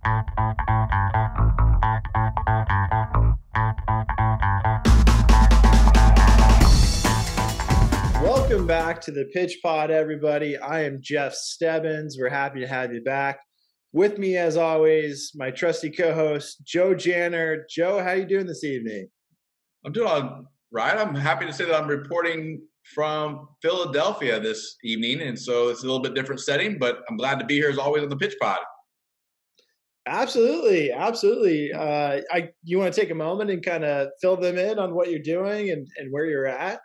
Welcome back to the Pitch Pod, everybody. I am Jeff Stebbins. We're happy to have you back. With me, as always, my trusty co-host, Joe Janner. Joe, how you doing this evening? I'm doing all right. I'm happy to say that I'm reporting from Philadelphia this evening, and so it's a little bit different setting, but I'm glad to be here as always on the Pitch Pod. Absolutely. You want to take a moment and kind of fill them in on what you're doing and where you're at?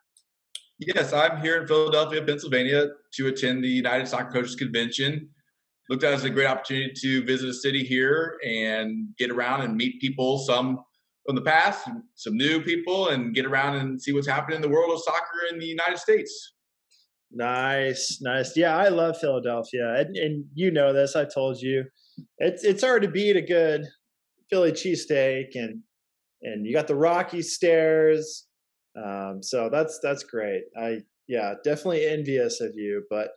Yes, I'm here in Philadelphia, Pennsylvania to attend the United Soccer Coaches Convention. Looked at it as a great opportunity to visit a city here and get around and meet people, some from the past, some new people, and get around and see what's happening in the world of soccer in the United States. Nice. Yeah, I love Philadelphia. And you know this, I told you. It's hard to beat a good Philly cheesesteak, and you got the Rocky Stairs. So that's great. Definitely envious of you. But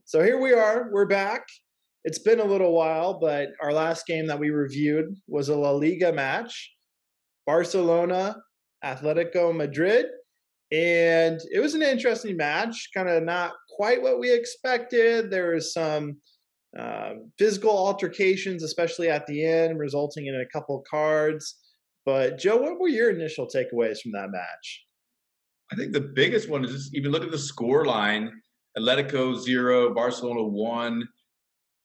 so here we are. We're back. It's been a little while, but our last game that we reviewed was a La Liga match, Barcelona, Atletico Madrid. And it was an interesting match, kind of not quite what we expected. There was some physical altercations, especially at the end, resulting in a couple of cards. But Joe, what were your initial takeaways from that match? I think the biggest one is just even look at the score line. Atletico 0, Barcelona 1.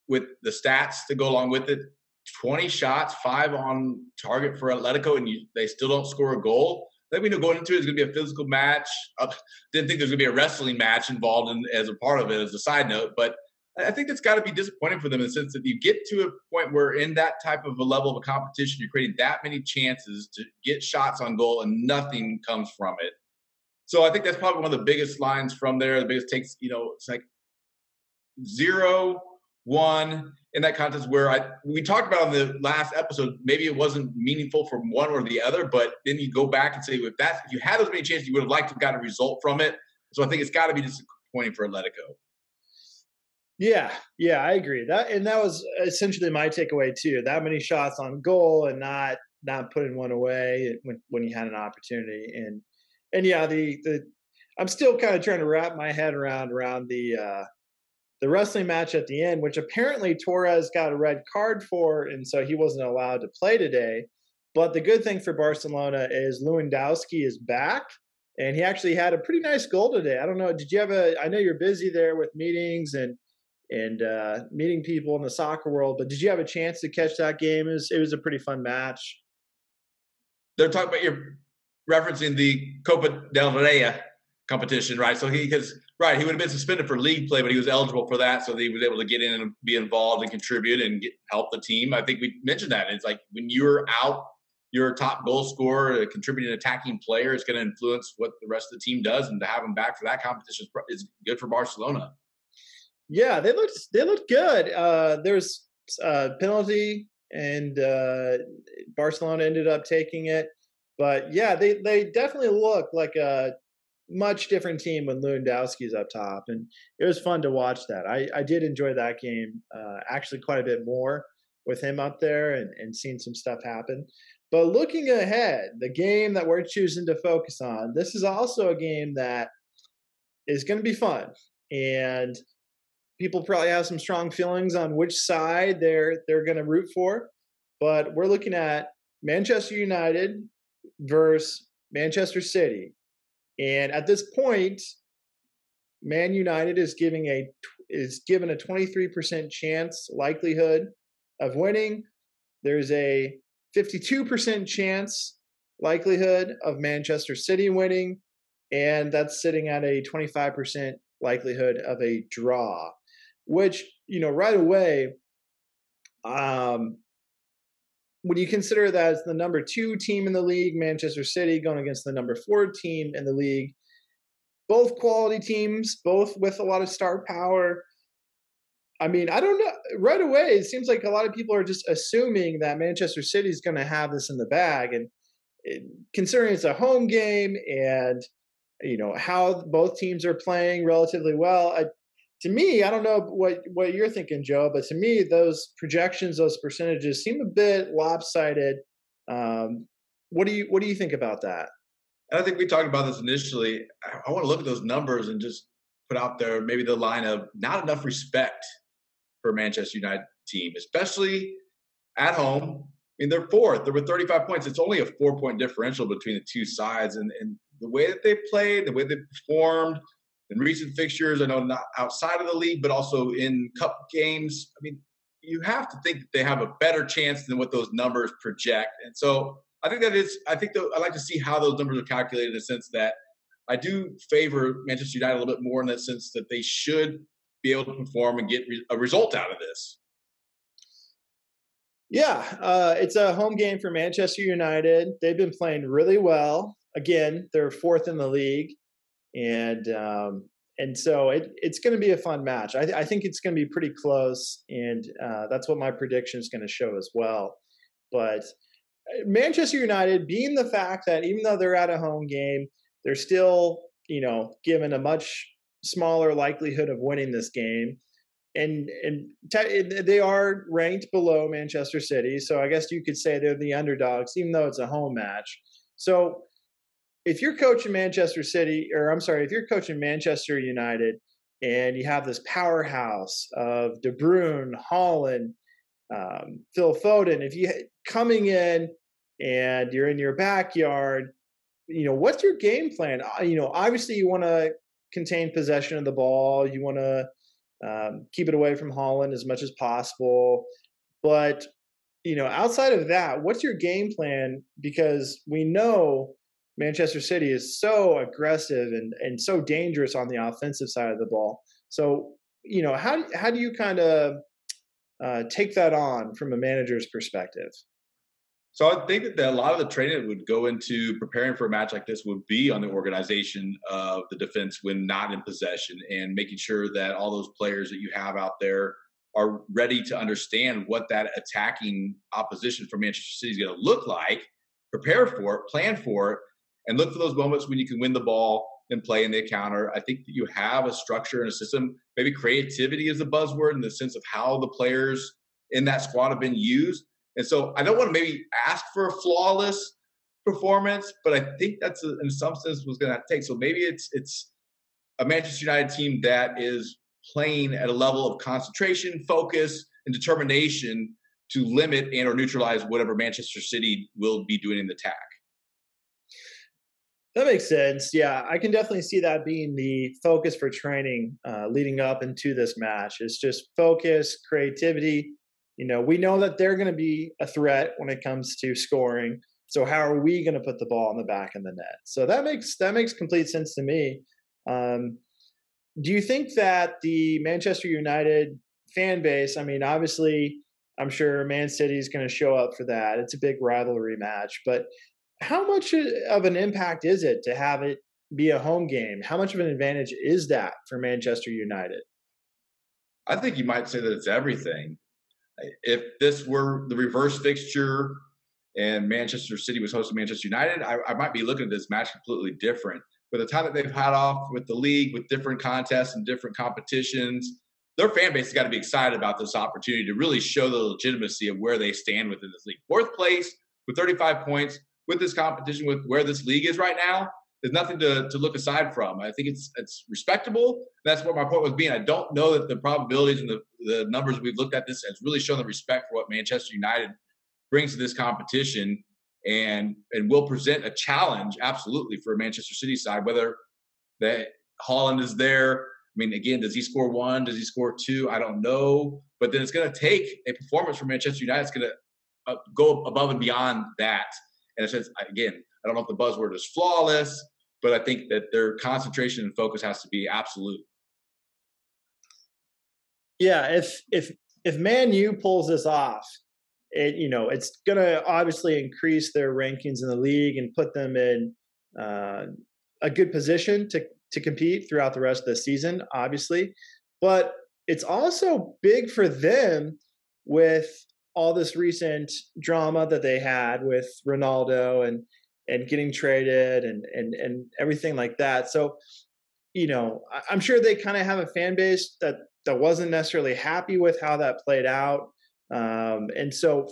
With the stats to go along with it, 20 shots, 5 on target for Atletico, and they still don't score a goal. I think we know going into it is going to be a physical match. Didn't think there's going to be a wrestling match involved as a part of it, as a side note. But I think it's got to be disappointing for them in the sense that you get to a point where in that type of a level of a competition, you're creating that many chances to get shots on goal and nothing comes from it. So I think that's probably one of the biggest lines from there. The biggest takes, it's like 0-1 in that contest where we talked about in the last episode, maybe it wasn't meaningful from one or the other, but then you go back and say, if you had those many chances, you would have liked to have gotten a result from it. So I think it's got to be disappointing for Atletico. Yeah, I agree. That was essentially my takeaway too. That many shots on goal and not putting one away when you had an opportunity. And yeah, I'm still kind of trying to wrap my head around the wrestling match at the end, which apparently Torres got a red card for, and so he wasn't allowed to play today. But the good thing for Barcelona is Lewandowski is back, and he actually had a pretty nice goal today. I don't know, did you have I know you're busy there with meetings and meeting people in the soccer world, but did you have a chance to catch that game? It was a pretty fun match. They're talking about, you're referencing the Copa del Rey competition, right? So he would have been suspended for league play, but he was eligible for that, so he was able to get in and be involved and contribute and help the team. I think we mentioned that. It's like when you're out, your top goal scorer, a contributing attacking player is going to influence what the rest of the team does, and to have him back for that competition is good for Barcelona. Yeah, they looked good. There's a penalty, and Barcelona ended up taking it. But yeah, they definitely look like a much different team when Lewandowski's up top, and it was fun to watch that. I did enjoy that game actually quite a bit more with him up there and seeing some stuff happen. But looking ahead, the game that we're choosing to focus on, this is also a game that is going to be fun, and people probably have some strong feelings on which side they're going to root for. But we're looking at Manchester United versus Manchester City. And at this point, Man United is given a 23% chance likelihood of winning. There's a 52% chance likelihood of Manchester City winning, and that's sitting at a 25% likelihood of a draw, which, right away, when you consider that it's the number 2 team in the league, Manchester City, going against the number 4 team in the league, both quality teams, both with a lot of star power. I mean, I don't know. Right away, it seems like a lot of people are just assuming that Manchester City is going to have this in the bag. And considering it's a home game and, how both teams are playing relatively well, to me, I don't know what you're thinking, Joe, but to me, those projections, those percentages seem a bit lopsided. What do you think about that? And I think we talked about this initially. I want to look at those numbers and just put out there maybe the line of not enough respect for Manchester United team, especially at home. I mean, they're fourth. They're with 35 points. It's only a 4-point differential between the two sides. And the way that they played, the way they performed in recent fixtures, I know not outside of the league, but also in cup games. I mean, you have to think that they have a better chance than what those numbers project. And so I think I like to see how those numbers are calculated in the sense that I do favor Manchester United a little bit more in that sense that they should be able to perform and get a result out of this. Yeah, it's a home game for Manchester United. They've been playing really well. Again, they're fourth in the league, and so it's going to be a fun match. I think it's going to be pretty close, and that's what my prediction is going to show as well. But Manchester United, being the fact that even though they're at a home game, they're still, given a much smaller likelihood of winning this game. And they are ranked below Manchester City, so I guess you could say they're the underdogs, even though it's a home match. So if you're coaching Manchester City, or I'm sorry, if you're coaching Manchester United, and you have this powerhouse of De Bruyne, Haaland, Phil Foden, if you coming in and you're in your backyard, what's your game plan? Obviously you want to contain possession of the ball. You want to keep it away from Haaland as much as possible. But, outside of that, what's your game plan? Because we know Manchester City is so aggressive and so dangerous on the offensive side of the ball. So, how do you kind of take that on from a manager's perspective? So I think that a lot of the training that would go into preparing for a match like this would be on the organization of the defense when not in possession and making sure that all those players that you have out there are ready to understand what that attacking opposition for Manchester City is going to look like, prepare for it, plan for it, and look for those moments when you can win the ball and play in the counter. I think that you have a structure and a system. Maybe creativity is a buzzword in the sense of how the players in that squad have been used. And so I don't want to maybe ask for a flawless performance, but I think that's in some sense was going to take. So maybe it's a Manchester United team that is playing at a level of concentration, focus, and determination to limit and or neutralize whatever Manchester City will be doing in the attack. That makes sense. Yeah, I can definitely see that being the focus for training leading up into this match. It's just focus, creativity. We know that they're going to be a threat when it comes to scoring. So how are we going to put the ball in the back of the net? So that makes complete sense to me. Do you think that the Manchester United fan base? I mean, obviously, I'm sure Man City is going to show up for that. It's a big rivalry match, but how much of an impact is it to have it be a home game? How much of an advantage is that for Manchester United? I think you might say that it's everything. If this were the reverse fixture and Manchester City was hosting Manchester United, I might be looking at this match completely different. But the time that they've had off with the league, with different contests and different competitions, their fan base has got to be excited about this opportunity to really show the legitimacy of where they stand within this league. Fourth place with 35 points with this competition, with where this league is right now, there's nothing to look aside from. I think it's respectable. That's what my point was being. I don't know that the probabilities and the numbers we've looked at this has really shown the respect for what Manchester United brings to this competition and will present a challenge, absolutely, for a Manchester City side, whether that Haaland is there. I mean, again, does he score one? Does he score two? I don't know. But then it's going to take a performance from Manchester United. It's going to go above and beyond that. And it says, again, I don't know if the buzzword is flawless, but I think that their concentration and focus has to be absolute. Yeah, if Man U pulls this off, it's going to obviously increase their rankings in the league and put them in a good position to compete throughout the rest of the season, obviously. But it's also big for them with all this recent drama that they had with Ronaldo and getting traded and everything like that. So I'm sure they kind of have a fan base that wasn't necessarily happy with how that played out. And so,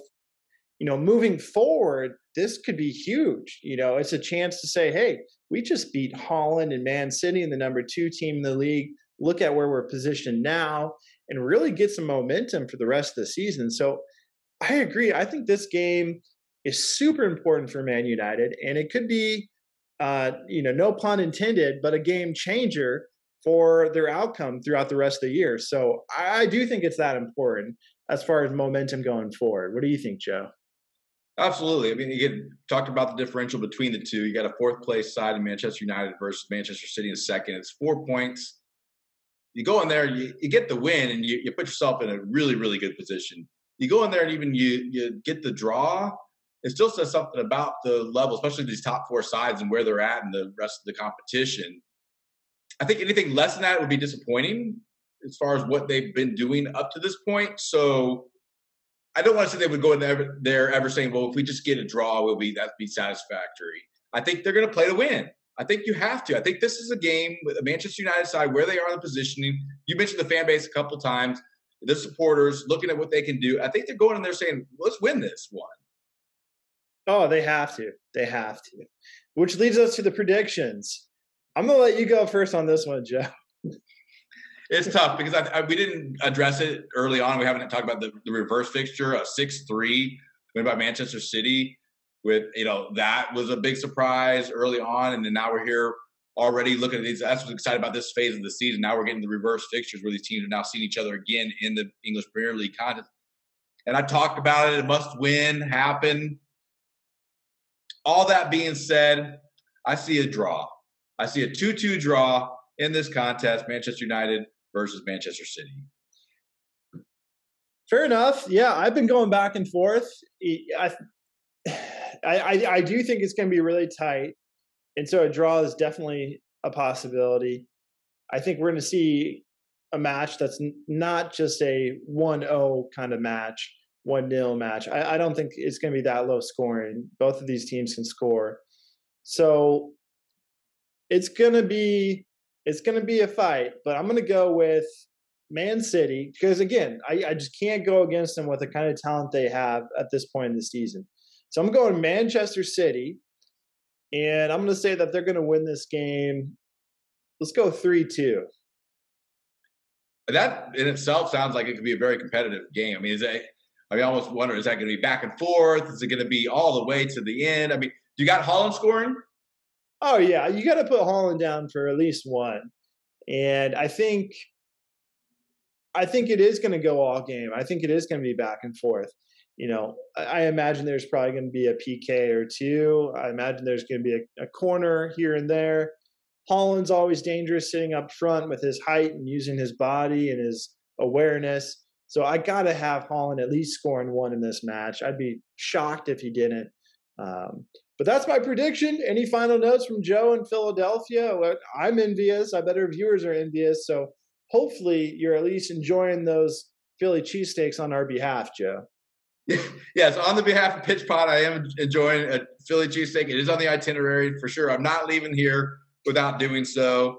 moving forward, this could be huge. It's a chance to say, hey, we just beat Holland and Man City and the number 2 team in the league. Look at where we're positioned now and really get some momentum for the rest of the season. So I agree. I think this game is super important for Man United, and it could be, no pun intended, but a game changer for their outcome throughout the rest of the year. So I do think it's that important as far as momentum going forward. What do you think, Joe? Absolutely. I mean, you talked about the differential between the two. You got a 4th place side in Manchester United versus Manchester City in second. It's 4 points. You go in there, you get the win, and you put yourself in a really, really good position. You go in there and even you get the draw. It still says something about the level, especially these top 4 sides and where they're at in the rest of the competition. I think anything less than that would be disappointing as far as what they've been doing up to this point. So I don't want to say they would go in there ever saying, well, if we just get a draw, that'd be satisfactory. I think they're going to play to win. I think you have to. I think this is a game with the Manchester United side, where they are in the positioning. You mentioned the fan base a couple of times, the supporters looking at what they can do. I think they're going in there saying, let's win this one. Oh, they have to. They have to. Which leads us to the predictions. I'm going to let you go first on this one, Joe. It's tough because we didn't address it early on. We haven't talked about the reverse fixture, a 6-3 win by Manchester City. That was a big surprise early on, and then now we're here already looking at these. That's what's excited about this phase of the season. Now we're getting the reverse fixtures where these teams are now seeing each other again in the English Premier League contest. And I talked about it. It must win, happen. All that being said, I see a draw. I see a 2-2 draw in this contest, Manchester United versus Manchester City. Fair enough. Yeah, I've been going back and forth. I do think it's going to be really tight, and so a draw is definitely a possibility. I think we're going to see a match that's not just a 1-0 kind of match, 1-0 match. I don't think it's going to be that low scoring. Both of these teams can score, so it's going to be a fight. But I'm going to go with Man City because, again, I just can't go against them with the kind of talent they have at this point in the season. So I'm going Manchester City, and I'm going to say that they're going to win this game. Let's go 3-2. That in itself sounds like it could be a very competitive game. I mean, I almost wonder, is that going to be back and forth? Is it going to be all the way to the end? I mean, you got Haaland scoring? Oh, yeah. You got to put Haaland down for at least one. And I think it is going to go all game. I think it is going to be back and forth. I imagine there's probably going to be a PK or two. I imagine there's going to be a corner here and there. Haaland's always dangerous sitting up front with his height and using his body and his awareness. So I got to have Haaland at least scoring one in this match. I'd be shocked if he didn't. But that's my prediction. Any final notes from Joe in Philadelphia? Well, I'm envious. I bet our viewers are envious. So hopefully you're at least enjoying those Philly cheesesteaks on our behalf, Joe. Yes, on the behalf of Pitch Pod, I am enjoying a Philly cheesesteak. It is on the itinerary for sure. I'm not leaving here without doing so.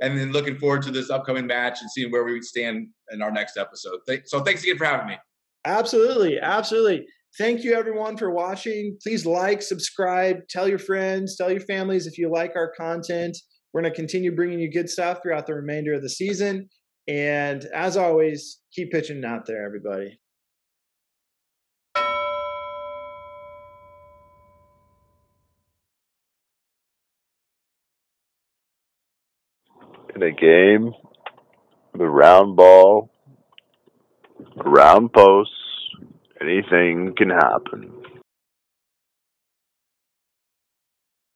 And then looking forward to this upcoming match and seeing where we stand in our next episode. So thanks again for having me. Absolutely. Absolutely. Thank you, everyone, for watching. Please like, subscribe, tell your friends, tell your families if you like our content. We're going to continue bringing you good stuff throughout the remainder of the season. And as always, keep pitching out there, everybody. In a game, the round ball, round posts, anything can happen.